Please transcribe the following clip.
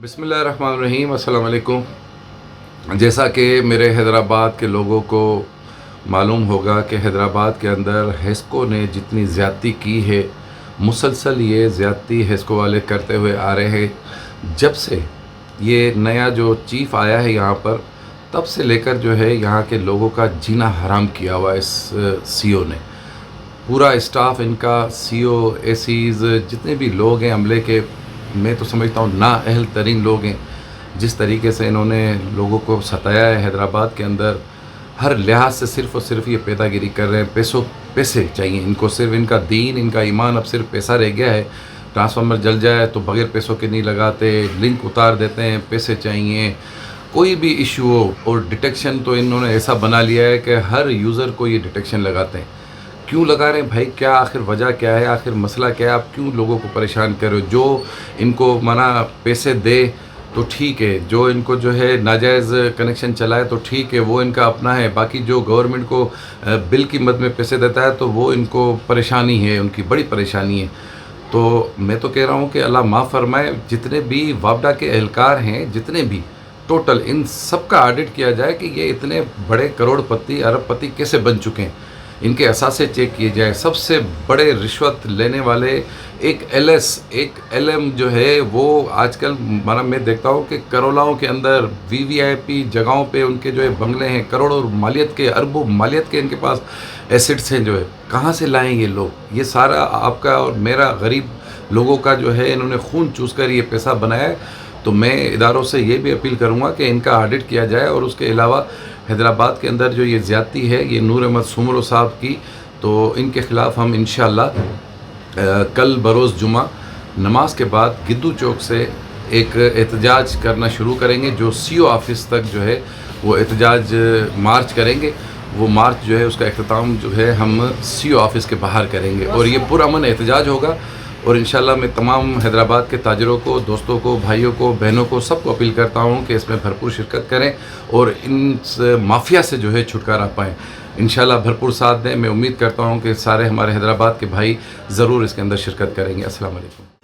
बिस्मिल्लाहिर्रहमानिर्रहीम, अस्सलाम वालेकुम। जैसा कि मेरे हैदराबाद के लोगों को मालूम होगा कि हैदराबाद के अंदर हेस्को ने जितनी ज़्यादती की है, मुसलसल ये ज़्यादती हेस्को वाले करते हुए आ रहे हैं। जब से ये नया जो चीफ़ आया है यहाँ पर, तब से लेकर जो है यहाँ के लोगों का जीना हराम किया हुआ इस सीओ ने। पूरा स्टाफ इनका, सीओ, एसीज़, जितने भी लोग हैं अमले के, मैं तो समझता हूँ नाअहल तरीन लोग हैं। जिस तरीके से इन्होंने लोगों को सताया है हैदराबाद के अंदर, हर लिहाज से सिर्फ़ और सिर्फ ये पैदागिरी कर रहे हैं। पैसे चाहिए इनको, सिर्फ इनका दीन, इनका ईमान अब सिर्फ पैसा रह गया है। ट्रांसफार्मर जल जाए तो बग़ैर पैसों के नहीं लगाते, लिंक उतार देते हैं, पैसे चाहिए। कोई भी इशू हो, और डिटेक्शन तो इन्होंने ऐसा बना लिया है कि हर यूज़र को ये डिटेक्शन लगाते हैं। क्यों लगा रहे हैं भाई? क्या आखिर वजह क्या है? आखिर मसला क्या है? आप क्यों लोगों को परेशान कर रहे हो? जो इनको मना पैसे दे तो ठीक है, जो इनको जो है नाजायज़ कनेक्शन चलाए तो ठीक है, वो इनका अपना है। बाकी जो गवर्नमेंट को बिल की मद में पैसे देता है तो वो इनको परेशानी है, उनकी बड़ी परेशानी है। तो मैं तो कह रहा हूँ कि अल्लाह माफ़ फरमाए। जितने भी वापडा के एहलकार हैं, जितने भी टोटल, इन सब का ऑडिट किया जाए कि ये इतने बड़े करोड़पति, अरबपति कैसे बन चुके हैं। इनके असासे चेक किए जाए। सबसे बड़े रिश्वत लेने वाले एक LM जो है, वो आजकल मैं देखता हूँ कि करोड़ों के अंदर VVIP जगहों पे उनके जो है बंगले हैं, करोड़ों मालियत के, अरबों मालियत के इनके पास एसेट्स हैं। जो है कहाँ से लाएं ये लोग? ये सारा आपका और मेरा गरीब लोगों का जो है, इन्होंने खून चूस कर ये पैसा बनाया है। तो मैं इदारों से ये भी अपील करूँगा कि इनका ऑडिट किया जाए। और उसके अलावा हैदराबाद के अंदर जो ये ज़्यादती है, ये नूर अहमद सुमरो साहब की, तो इनके ख़िलाफ़ हम इंशाअल्लाह कल बरोज़ जुमा नमाज के बाद गिद्दू चौक से एक एहतजाज करना शुरू करेंगे। जो CO ऑफ़िस तक जो है वो एहतजाज मार्च करेंगे। वो मार्च जो है उसका अख्ताम जो है हम CO ऑफ़िस के बाहर करेंगे, और ये पुरअमन एहतजाज होगा। और इंशाअल्लाह मैं तमाम हैदराबाद के ताजरों को, दोस्तों को, भाइयों को, बहनों को, सबको अपील करता हूँ कि इसमें भरपूर शिरकत करें और इन माफिया से जो है छुटकारा पाएँ। इंशाअल्लाह भरपूर साथ दें। मैं उम्मीद करता हूँ कि सारे हमारे हैदराबाद के भाई ज़रूर इसके अंदर शिरकत करेंगे। अस्सलाम वालेकुम।